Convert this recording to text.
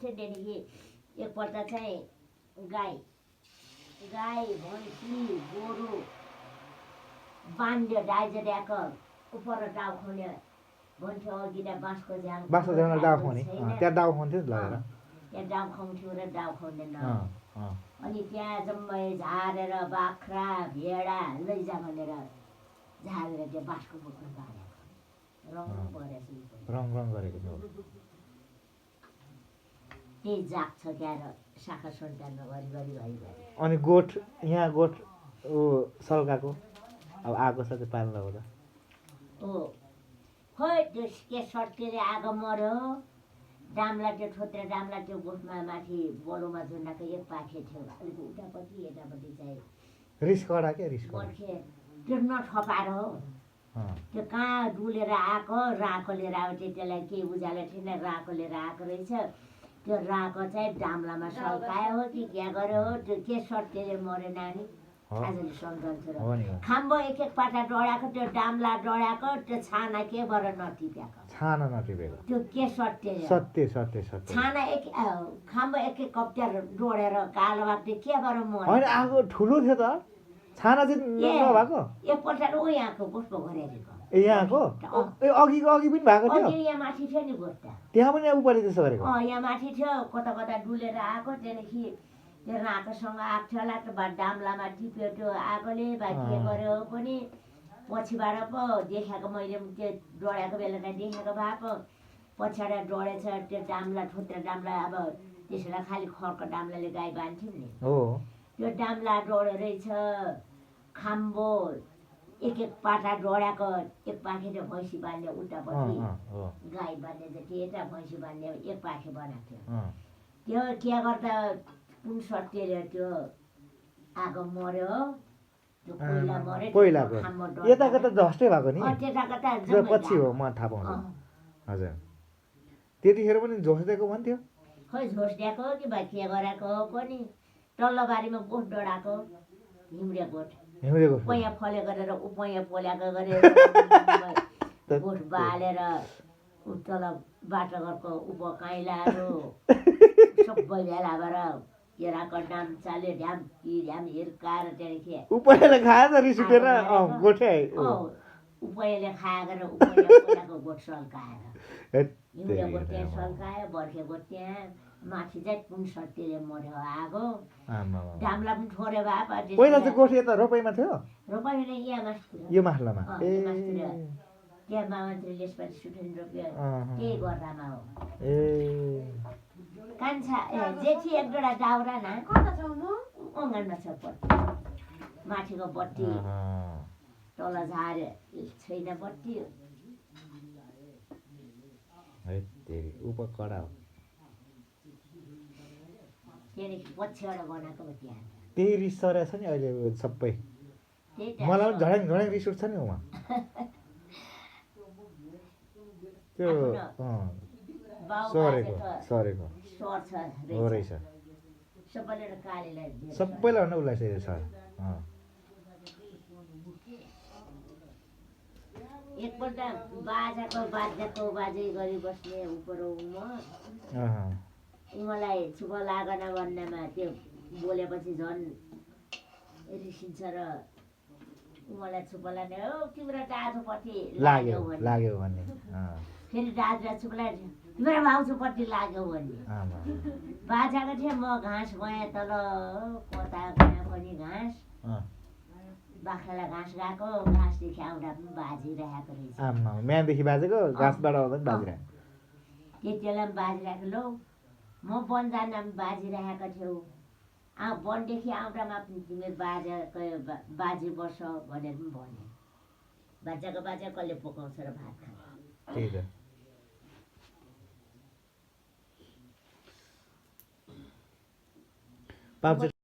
त्यहाँदेखि एकपल्ट चाहिँ गाई भैँसी गोरु बान्ध्यो डाइजेड्याक उपर डाउ खुवाउने भन्थ्यो अघि नै बाँसको झ्याङ डाउ खुवाउने त्यहाँ डाउ खुवाउँथ्यो लगेर त्यहाँ डाउ खुवाउँथ्यो र डाउ खुवाउँदैन अनि त्यहाँ जम्मै झारेर बाख्रा भेडा लैजा भनेर झारेर त्यो बाँसको बोक्नु बाँधेको रङ गरेको त्यही जाग्छ क्या र शाखा सन्तानमा घरि अनि गोठ यहाँ गोठ सल्काको अब आगो छ त्यो पाल्न हुँदा खोइ त्यो के सर्टेले आगो मर्यो डाम्ला त्यो ठोत्रे डाम्ला त्यो गोठमा माथि बडोमा जुन्डाको एक पाखे थियो अलिक उतापट्टि यतापट्टि चाहिँ रिस कडा के रिस बर्खे त्यो नठपाएर हो त्यो कहाँ डुलेर आएको राको लिएर आयो त्यसलाई केही उज्यालो थिएन राको लिएर आएको रहेछ त्यो राको चाहिँ डाम्लामा सल्कायो हो कि क्या गर्यो हो त्यो के सर्टेले मर्यो नानी आजले सम्झन्छु र खाम्बो एक पाटा डढाएको त्यो डाम्ला डढाएको त्यो छाना के भएर नटिपेको त्यो के सत्य छाना खाम्बो एक कप्टर डढेर कालो भएको के भएर मर्यो हैन आगो ठुलो थियो त छाना चाहिँ नभएको एकपल्ट उ यहाँको पुष्प घरेरीको यहाँको अघि पनि भएको थियो यहाँ माथि थियो नि गोठा त्यहाँ पनि उपरि त्यसो गरेको यहाँ माथि थियो कता डुलेर आएको त्यहाँदेखि त्यो राकोसँग आएको थियो होला त्यो डाम्लामा टिप्यो त्यो आगोले के गर्यो पनि पछिबाट पो देखाएको मैले त्यो डढाएको बेला देखाएको भएको पछाडि डढेछ त्यो डाम्ला ठोत्रा डाम्ला अब त्यसलाई खालि खरको डाम्लाले गाई बान्थ्यौँ नि त्यो डाम्ला डढ्यो रहेछ खाम्बो एक पाटा डढाएको एक पाखे त्यो भैँसी बान्ने उल्टापट्टि गाई बान्ने जति यता भैँसी बान्ने एक पाखे बनाएको थियो त्यो के गर्दा कुन सत्यले त्यो आगो मर्यो त्यो कोइला मर्यो यताको त झस्टै भएको नि त्यताको पछि हो म थाहा पाउँछु हजुर त्यतिखेर पनि झोस्दिएको भन्थ्यो खोइ झोस्दिएको कि भाइ के गराएको हो पनि तल्लोबारीमा गोठ डढाएको हिउँडे गोठ पैया फले गरेर उपैया पोल्याएको गरेर गोठ बालेर तल बाटोघरको उपकाइलाहरू सबै भेला भएर केराको डाम चाल्यो ढ्याम हिर्काएर त्यहाँदेखि उपैयाले खायो त रिस उठेर गोठे उपैयाले खाएर उपैयाको गोठ सल्काएर हिउँडे गोठ त्यहाँ सल्कायो बर्खे गोठ त्यहाँ माथि चाहिँ कुन सत्यले मर्यो आगो डाम्ला पनि ठोरे भए पहिला चाहिँ गोठ यता रोपाइमा थियो रोपाइमा यहाँ मास्तिर यो मास्लामा त्यहाँ मामन्त्रीले यसपालि सुठेन रोप्यो त्यही गर्दामा हो कान्छा जेठी एक दुईवटा दाउरा न अँगनमा छ बत्ती माथिको बत्ती तल झार्यो छैन बत्ती त्यहाँदेखि पछिबाट बनाएको त्यहाँ त्यही रिस सरेको छ नि अहिले सबै मलाई पनि झड्याङ रिस उठ्छ नि उहाँ त्यो सरेको हो रहेछ सबैलाई भन्दा उसलाई चाहिँ सर एकपल्ट बाजाको बाजे गरी बस्ने उपरमा उहाँलाई छुप लागन भन्नेमा त्यो बोलेपछि झन् रिसिन्छ र उहाँलाई छुप लाग्ने हो तिम्रो दाजुपट्टि लाग्यो भन्ने फेरि दाजुलाई छुप लाग्यो तिम्रो भाउजूपट्टि लाग्यो भन्ने बाजाको थिएँ म घाँस गएँ तल कता गएँ पनि घाँस बाख्रालाई घाँस गएको घाँसदेखि आउँदा पनि बाजिरहेको रहेछ म्यानदेखि बाजेको घाँसबाट आउँदा पनि बाजिरहेको त्यति बेला पनि बाजिरहेको लौ म वन जाँदा पनि बाजिरहेको थियौ वनदेखि आउँदामा पनि तिमी बाजे बस्छ भनेर पनि भन्यो बाजाको बाजा कसले पकाउँछ र भात खान्छ